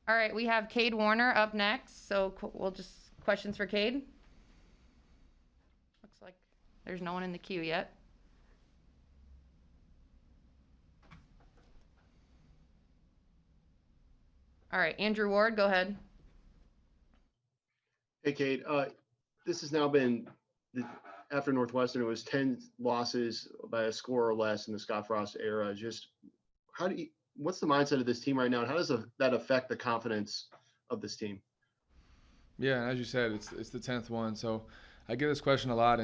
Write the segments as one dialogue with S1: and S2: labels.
S1: All right, we have Kade Warner up next. So we'll just questions for Kade. Looks like there's no one in the queue yet. All right, Andrew Ward, go ahead.
S2: Hey, Kate. This has now been after Northwestern. It was 10 losses by a score or less in the Scott Frost era. Just what's the mindset of this team right now, and how does that affect the confidence of this team?
S3: Yeah, and as you said, it's the 10th one. So I get this question a lot,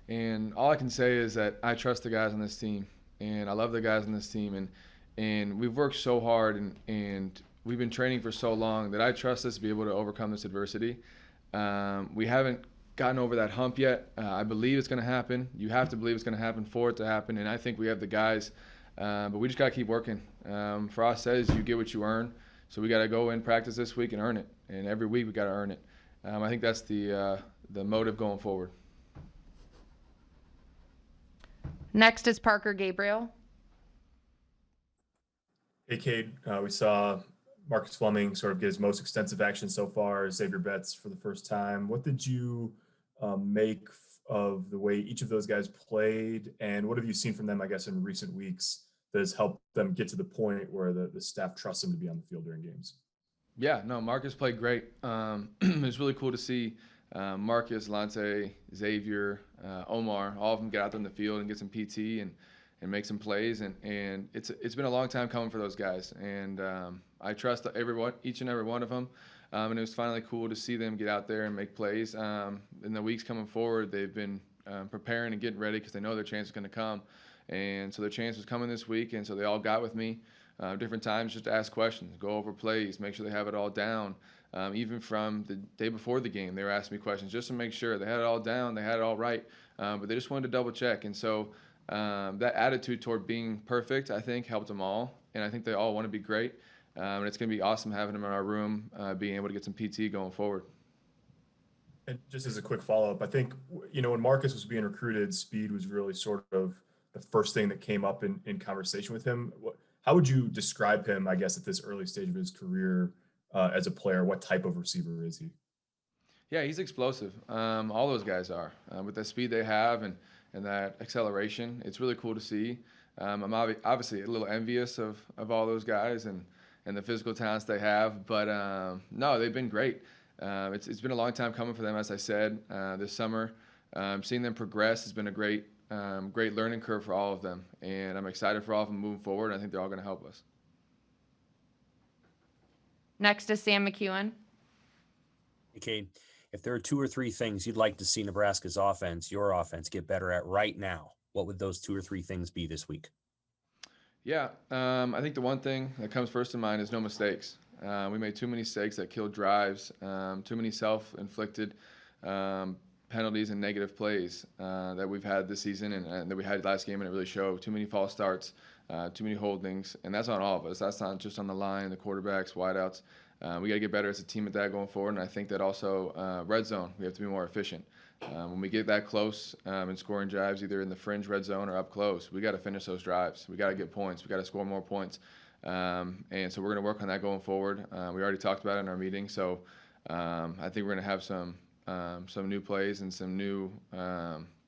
S3: and all I can say is that I trust the guys on this team, and I love the guys on this team, and we've worked so hard, and we've been training for so long that I trust us to be able to overcome this adversity. We haven't gotten over that hump yet. I believe it's going to happen. You have to believe it's going to happen for it to happen, and I think we have the guys. But we just got to keep working. Frost says you get what you earn, so we got to go in practice this week and earn it, and every week we got to earn it. I think that's the motive going forward.
S1: Next is Parker Gabriel.
S4: Hey, Cade. We saw Marcus Fleming sort of get his most extensive action so far, Xavier Betts for the first time. What did you make of the way each of those guys played, and what have you seen from them, I guess, in recent weeks that has helped them get to the point where the staff trusts them to be on the field during games?
S3: Yeah, no, Marcus played great. It was really cool to see Marcus, Lante, Xavier, Omar, all of them get out there in the field and get some PT and make some plays. And it's been a long time coming for those guys. And I trust each and every one of them. And it was finally cool to see them get out there and make plays. In the weeks coming forward, they've been preparing and getting ready because they know their chance is going to come. And so their chance was coming this week, and so they all got with me different times just to ask questions, go over plays, make sure they have it all down. Even from the day before the game, they were asking me questions just to make sure they had it all down, they had it all right, but they just wanted to double check. And so that attitude toward being perfect, I think, helped them all, and I think they all want to be great. And it's going to be awesome having them in our room, being able to get some PT going forward.
S4: And just as a quick follow-up, I think, when Marcus was being recruited, speed was really sort of the first thing that came up in conversation with him. How would you describe him, I guess, at this early stage of his career as a player? What type of receiver is he?
S3: Yeah, he's explosive. All those guys are. With the speed they have and that acceleration, it's really cool to see. I'm obviously a little envious of all those guys and the physical talents they have, but no, they've been great. It's been a long time coming for them, as I said, this summer. Seeing them progress has been a great learning curve for all of them, and I'm excited for all of them moving forward. I think they're all going to help us.
S1: Next is Sam McEwen.
S5: Okay, if there are two or three things you'd like to see Nebraska's offense, your offense, get better at right now, what would those two or three things be this week?
S3: Yeah, I think the one thing that comes first to mind is no mistakes. We made too many mistakes that killed drives, too many self-inflicted penalties and negative plays that we've had this season and that we had last game, and it really showed. Too many false starts, too many holdings, and that's on all of us. That's not just on the line, the quarterbacks, wideouts. We got to get better as a team at that going forward, and I think that also red zone, we have to be more efficient. When we get that close in scoring drives, either in the fringe red zone or up close, we got to finish those drives. We got to get points. We got to score more points. And so we're going to work on that going forward. We already talked about it in our meeting, so I think we're going to have some new plays and some new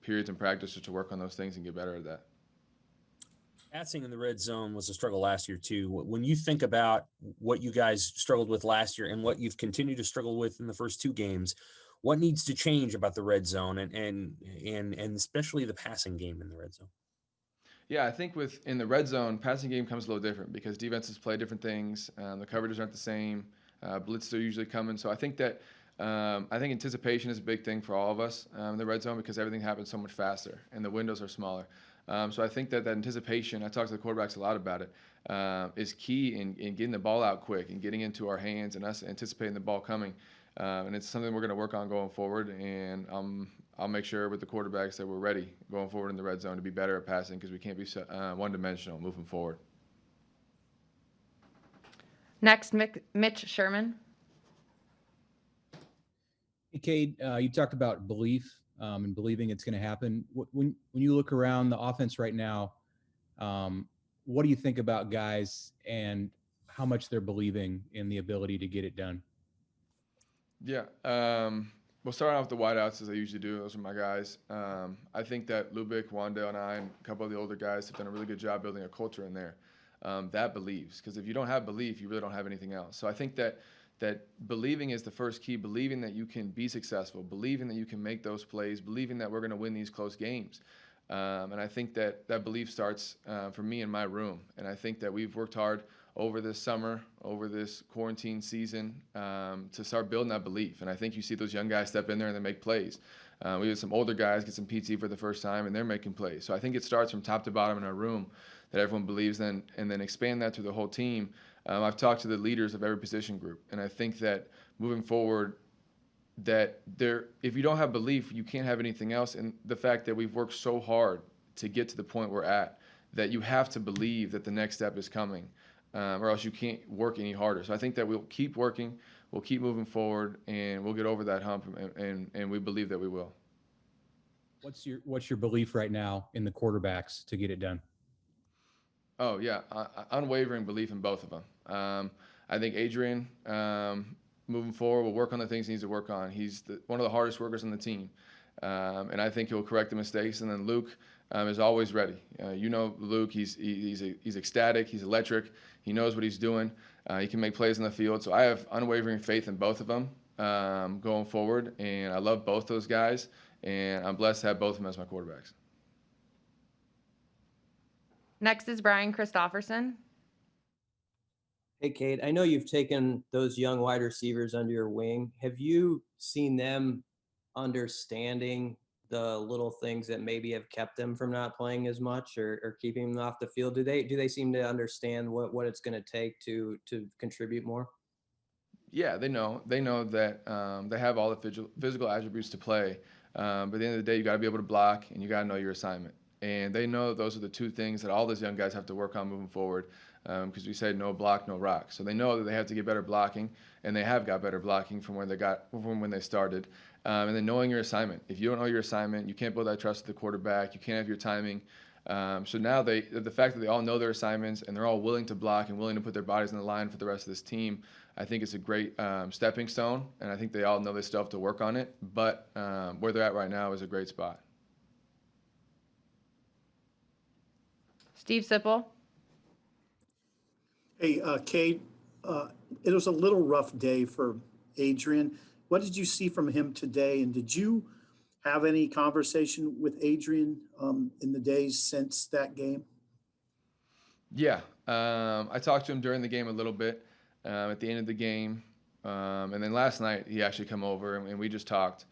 S3: periods in practice just to work on those things and get better at that.
S5: Passing in the red zone was a struggle last year too. When you think about what you guys struggled with last year and what you've continued to struggle with in the first two games, what needs to change about the red zone and especially the passing game in the red zone?
S3: Yeah, I think in the red zone, passing game comes a little different because defenses play different things. The coverages aren't the same. Blitzes are usually coming. So I think that anticipation is a big thing for all of us in the red zone because everything happens so much faster and the windows are smaller. So I think that anticipation, I talk to the quarterbacks a lot about it, is key in getting the ball out quick and getting into our hands and us anticipating the ball coming. And it's something we're going to work on going forward. And I'll make sure with the quarterbacks that we're ready going forward in the red zone to be better at passing because we can't be one-dimensional moving forward.
S1: Next, Mitch Sherman.
S6: Hey, Cade, you talked about belief and believing it's going to happen. When you look around the offense right now, what do you think about guys and how much they're believing in the ability to get it done.
S3: Yeah. We'll start off with the wideouts as I usually do. Those are my guys. I think that Lubick, Wandale, and I, and a couple of the older guys have done a really good job building a culture in there that believes. Because if you don't have belief, you really don't have anything else. So I think that believing is the first key. Believing that you can be successful. Believing that you can make those plays. Believing that we're going to win these close games. And I think that belief starts for me in my room. And I think that we've worked hard over this summer, over this quarantine season, to start building that belief. And I think you see those young guys step in there and they make plays. We had some older guys get some PT for the first time, and they're making plays. So I think it starts from top to bottom in our room that everyone believes in, and then expand that to the whole team. I've talked to the leaders of every position group, and I think that moving forward, that if you don't have belief, you can't have anything else. And the fact that we've worked so hard to get to the point we're at, that you have to believe that the next step is coming. Or else you can't work any harder. So I think that we'll keep working, we'll keep moving forward, and we'll get over that hump, and we believe that we will.
S6: What's your belief right now in the quarterbacks to get it done?
S3: Oh, yeah, unwavering belief in both of them. I think Adrian, moving forward, will work on the things he needs to work on. He's one of the hardest workers on the team, and I think he'll correct the mistakes. And then Luke is always ready. Luke, he's ecstatic, he's electric, he knows what he's doing, he can make plays on the field. So I have unwavering faith in both of them going forward, and I love both those guys, and I'm blessed to have both of them as my quarterbacks.
S1: Next is Brian Christopherson.
S7: Hey, Kate, I know you've taken those young wide receivers under your wing. Have you seen them understanding the little things that maybe have kept them from not playing as much or keeping them off the field? Do they seem to understand what it's going to take to contribute more?
S3: Yeah, they know that they have all the physical attributes to play. But at the end of the day, you got to be able to block, and you got to know your assignment. And they know that those are the two things that all those young guys have to work on moving forward, because we say no block, no rock. So they know that they have to get better blocking, and they have got better blocking from when they started. And then knowing your assignment. If you don't know your assignment, you can't build that trust with the quarterback. You can't have your timing. So now the fact that they all know their assignments and they're all willing to block and willing to put their bodies on the line for the rest of this team, I think it's a great stepping stone. And I think they all know they still have to work on it. But where they're at right now is a great spot.
S1: Steve Sipple.
S8: Hey, Kate, it was a little rough day for Adrian. What did you see from him today? And did you have any conversation with Adrian in the days since that game?
S3: Yeah, I talked to him during the game a little bit at the end of the game. And then last night he actually come over and we just talked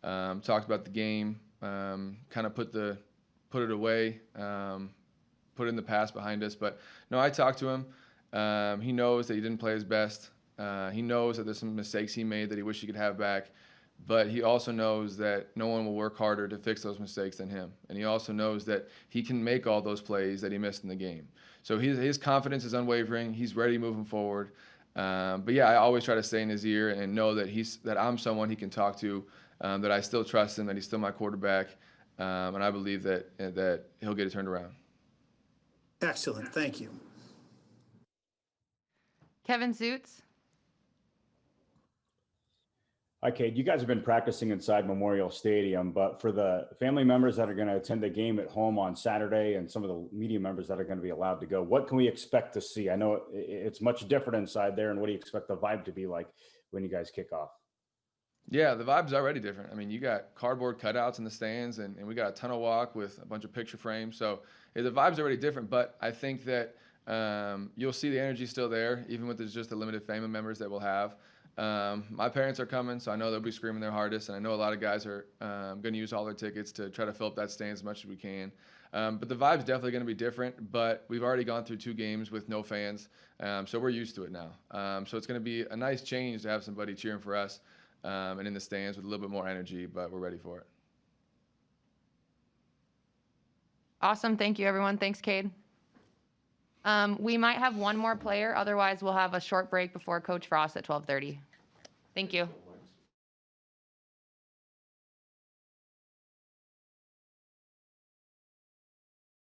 S3: about the game, kind of put it away, put it in the past behind us. But no, I talked to him. He knows that he didn't play his best. He knows that there's some mistakes he made that he wished he could have back. But he also knows that no one will work harder to fix those mistakes than him. And he also knows that he can make all those plays that he missed in the game. So his confidence is unwavering. He's ready moving forward. But yeah, I always try to stay in his ear and know that I'm someone he can talk to, that I still trust him, that he's still my quarterback. And I believe that he'll get it turned around.
S8: Excellent. Thank you.
S1: Kevin Zutz.
S9: Hi, Kate. You guys have been practicing inside Memorial Stadium, but for the family members that are going to attend the game at home on Saturday and some of the media members that are going to be allowed to go, what can we expect to see? I know it's much different inside there, and what do you expect the vibe to be like when you guys kick off?
S3: Yeah, the vibe's already different. I mean, you got cardboard cutouts in the stands, and we got a tunnel walk with a bunch of picture frames. So yeah, the vibe's already different, but I think that you'll see the energy still there, even with just the limited family members that we'll have. My parents are coming, so I know they'll be screaming their hardest, and I know a lot of guys are going to use all their tickets to try to fill up that stand as much as we can. But the vibe's definitely going to be different, but we've already gone through 2 games with no fans, so we're used to it now. So it's going to be a nice change to have somebody cheering for us and in the stands with a little bit more energy, but we're ready for it.
S1: Awesome. Thank you, everyone. Thanks, Cade. We might have one more player. Otherwise, we'll have a short break before Coach Frost at 12:30. Thank you.